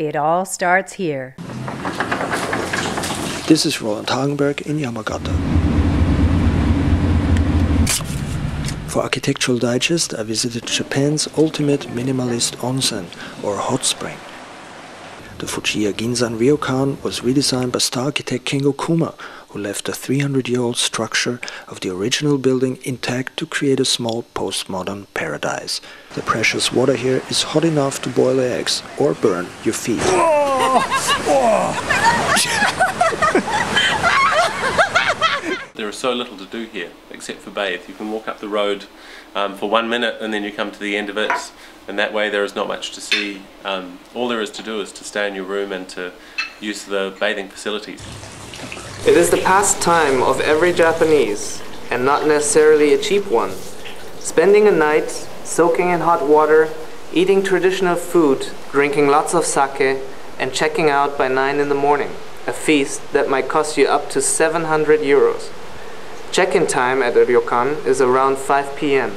It all starts here. This is Roland Hagenberg in Yamagata. For Architectural Digest, I visited Japan's ultimate minimalist onsen, or hot spring. The Fujiya Ginzan ryokan was redesigned by star architect Kengo Kuma, who left the 300-year-old structure of the original building intact to create a small postmodern paradise. The precious water here is hot enough to boil eggs or burn your feet. There is so little to do here except for bathe. You can walk up the road for 1 minute and then you come to the end of it, and that way there is not much to see. All there is to do is to stay in your room and to use the bathing facilities. It is the pastime of every Japanese, and not necessarily a cheap one. Spending a night soaking in hot water, eating traditional food, drinking lots of sake, and checking out by 9 in the morning. A feast that might cost you up to 700 euros. Check-in time at the ryokan is around 5 p.m.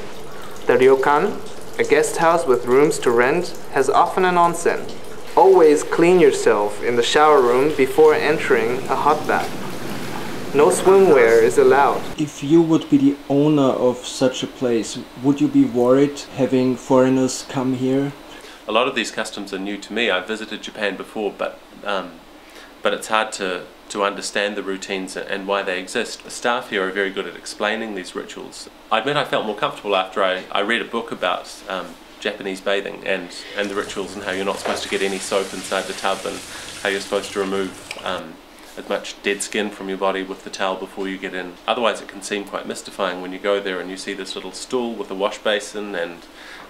The ryokan, a guest house with rooms to rent, has often an onsen. Always clean yourself in the shower room before entering a hot bath. No swimwear is allowed. If you would be the owner of such a place, would you be worried having foreigners come here? A lot of these customs are new to me. I've visited Japan before, but it's hard to understand the routines and why they exist. The staff here are very good at explaining these rituals. I admit I felt more comfortable after I read a book about Japanese bathing and the rituals and how you're not supposed to get any soap inside the tub and how you're supposed to remove as much dead skin from your body with the towel before you get in. Otherwise it can seem quite mystifying when you go there and you see this little stool with a wash basin and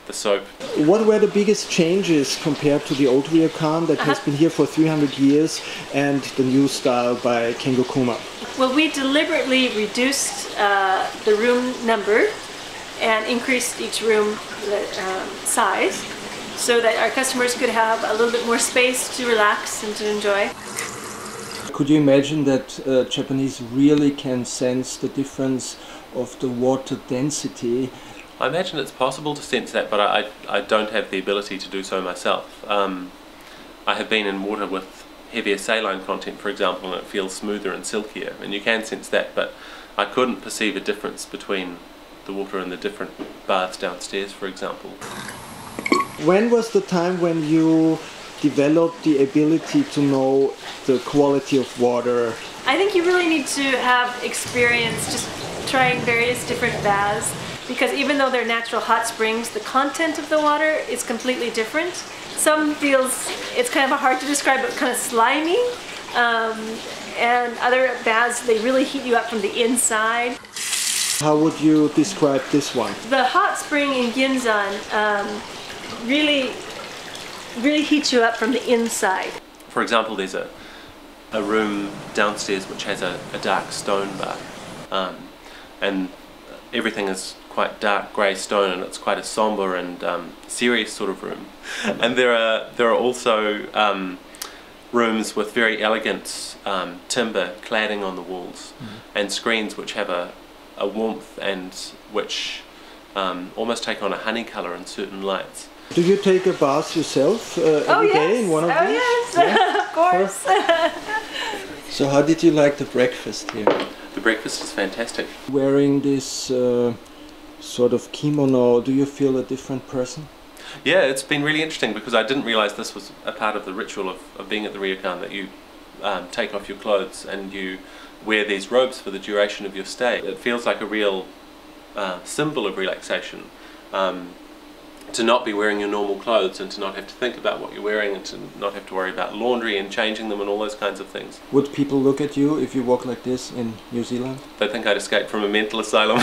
the soap. What were the biggest changes compared to the old ryokan that has been here for 300 years and the new style by Kengo Kuma? Well, we deliberately reduced the room number and increased each room size so that our customers could have a little bit more space to relax and to enjoy. Could you imagine that Japanese really can sense the difference of the water density? I imagine it's possible to sense that, but I don't have the ability to do so myself. I have been in water with heavier saline content, for example, and it feels smoother and silkier, and you can sense that, but I couldn't perceive a difference between the water in the different baths downstairs, for example. When was the time when you developed the ability to know the quality of water? I think you really need to have experience just trying various different baths, because even though they're natural hot springs, the content of the water is completely different. Some feels, it's kind of hard to describe, but kind of slimy, and other baths, they really heat you up from the inside. How would you describe this one? The hot spring in Ginzan really heats you up from the inside. For example, there's a room downstairs which has a dark stone bath, and everything is quite dark grey stone, and it's quite a sombre and serious sort of room. And there are also rooms with very elegant timber cladding on the walls, and screens which have a warmth and which almost take on a honey colour in certain lights. Do you take a bath yourself every day in one of these? Yes, yeah? Of course. So how did you like the breakfast here? The breakfast is fantastic. Wearing this sort of kimono, do you feel a different person? Yeah, it's been really interesting because I didn't realise this was a part of the ritual of being at the ryokan, that you take off your clothes and you wear these robes for the duration of your stay. It feels like a real symbol of relaxation. To not be wearing your normal clothes and to not have to think about what you're wearing and to not have to worry about laundry and changing them and all those kinds of things. Would people look at you if you walk like this in New Zealand? They think I'd escaped from a mental asylum.